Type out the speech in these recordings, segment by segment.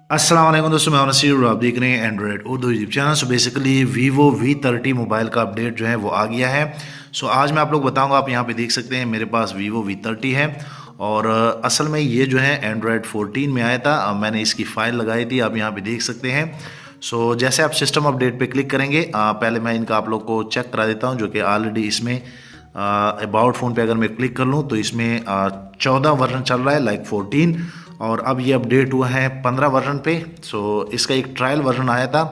अस्सलाम वालेकुम दोस्तों, मैं नसीर और आप देख रहे हैं Android Urdu YouTube channel. So basically Vivo V30 mobile का अपडेट जो है वो आ गया है। सो आज मैं आप लोग बताऊंगा। आप यहाँ पे देख सकते हैं मेरे पास वीवो V30 है और असल में ये जो है एंड्रॉयड 14 में आया था। मैंने इसकी फ़ाइल लगाई थी, आप यहाँ पे देख सकते हैं। सो जैसे आप सिस्टम अपडेट पे क्लिक करेंगे, पहले मैं इनका आप लोग को चेक करा देता हूँ, जो कि ऑलरेडी इसमें अबाउट फ़ोन पे अगर मैं क्लिक कर लूँ तो इसमें 14 वर्जन चल रहा है, लाइक 14। और अब ये अपडेट हुआ है 15 वर्जन पे। सो इसका एक ट्रायल वर्जन आया था,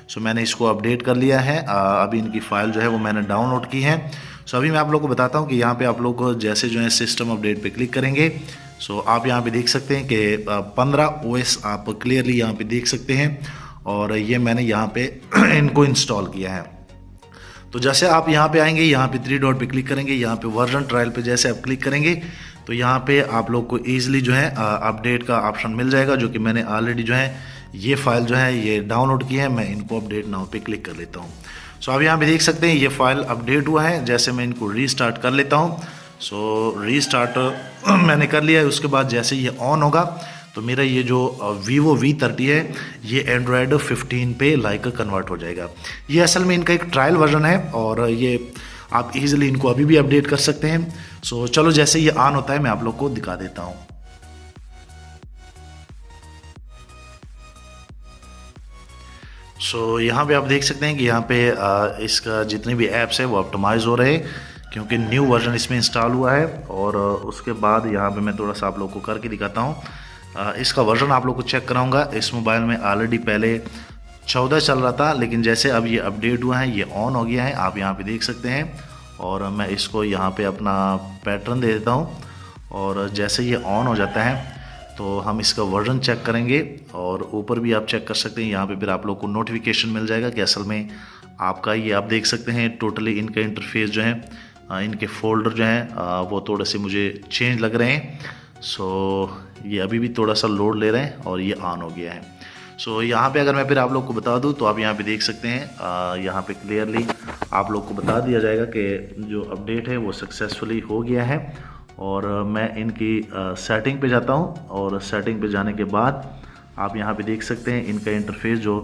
सो मैंने इसको अपडेट कर लिया है। अभी इनकी फ़ाइल जो है वो मैंने डाउनलोड की है। सो अभी मैं आप लोग को बताता हूँ कि यहाँ पे आप लोग जैसे जो है सिस्टम अपडेट पे क्लिक करेंगे, सो आप यहाँ पे देख सकते हैं कि 15 OS आप क्लियरली यहाँ पे देख सकते हैं। और ये मैंने यहाँ पे इनको इंस्टॉल किया है। तो जैसे आप यहाँ पे आएंगे, यहाँ पे 3 डॉट पे क्लिक करेंगे, यहाँ पे वर्जन ट्रायल पे जैसे आप क्लिक करेंगे तो यहाँ पे आप लोग को ईजिली जो है अपडेट का ऑप्शन मिल जाएगा, जो कि मैंने ऑलरेडी जो है ये फाइल जो है ये डाउनलोड की है। मैं इनको अपडेट नाउ पे क्लिक कर लेता हूँ। सो आप यहाँ पे देख सकते हैं ये फाइल अपडेट हुआ है। जैसे मैं इनको रीस्टार्ट कर लेता हूँ, सो रीस्टार्ट मैंने कर लिया है। उसके बाद जैसे ये ऑन होगा तो मेरा ये जो वीवो V30 है ये एंड्रॉयड 15 पे लाइक कन्वर्ट हो जाएगा। ये असल में इनका एक ट्रायल वर्जन है और ये आप इजीली इनको अभी भी अपडेट कर सकते हैं। सो चलो जैसे ये ऑन होता है मैं आप लोग को दिखा देता हूँ। सो यहाँ पे आप देख सकते हैं कि यहाँ पे इसका जितने भी ऐप्स है वो ऑप्टिमाइज़ हो रहे हैं, क्योंकि न्यू वर्जन इसमें इंस्टॉल हुआ है। और उसके बाद यहाँ पे मैं थोड़ा सा आप लोग को करके दिखाता हूँ। इसका वर्जन आप लोग को चेक कराऊंगा। इस मोबाइल में ऑलरेडी पहले 14 चल रहा था, लेकिन जैसे अब ये अपडेट हुआ है ये ऑन हो गया है, आप यहाँ पे देख सकते हैं। और मैं इसको यहाँ पे अपना पैटर्न दे देता हूँ और जैसे ये ऑन हो जाता है तो हम इसका वर्जन चेक करेंगे। और ऊपर भी आप चेक कर सकते हैं, यहाँ पे फिर आप लोग को नोटिफिकेशन मिल जाएगा कि असल में आपका ये आप देख सकते हैं टोटली इनका इंटरफेस जो है, इनके फोल्डर जो हैं वो थोड़े से मुझे चेंज लग रहे हैं। सो ये अभी भी थोड़ा सा लोड ले रहे हैं और ये ऑन हो गया है। सो यहाँ पे अगर मैं फिर आप लोग को बता दूँ तो आप यहाँ पे देख सकते हैं, यहाँ पे क्लियरली आप लोग को बता दिया जाएगा कि जो अपडेट है वो सक्सेसफुली हो गया है। और मैं इनकी सेटिंग पे जाता हूँ और सेटिंग पे जाने के बाद आप यहाँ पे देख सकते हैं इनका इंटरफेस जो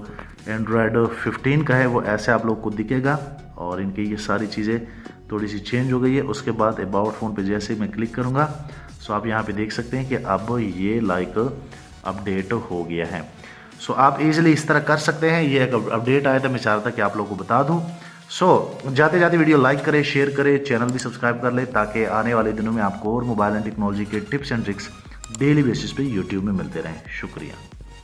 एंड्रॉयड 15 का है वो ऐसे आप लोग को दिखेगा। और इनकी ये सारी चीज़ें थोड़ी सी चेंज हो गई है। उसके बाद अबाउट फ़ोन पे जैसे मैं क्लिक करूँगा सो आप यहाँ पे देख सकते हैं कि अब ये लाइक अपडेट हो गया है। सो आप इजीली इस तरह कर सकते हैं। ये एक अपडेट आया था, मैं चाह रहा था कि आप लोगों को बता दूं। सो जाते जाते वीडियो लाइक करें, शेयर करें, चैनल भी सब्सक्राइब कर लें, ताकि आने वाले दिनों में आपको और मोबाइल एंड टेक्नोलॉजी के tips and tricks daily basis पे यूट्यूब में मिलते रहें। शुक्रिया।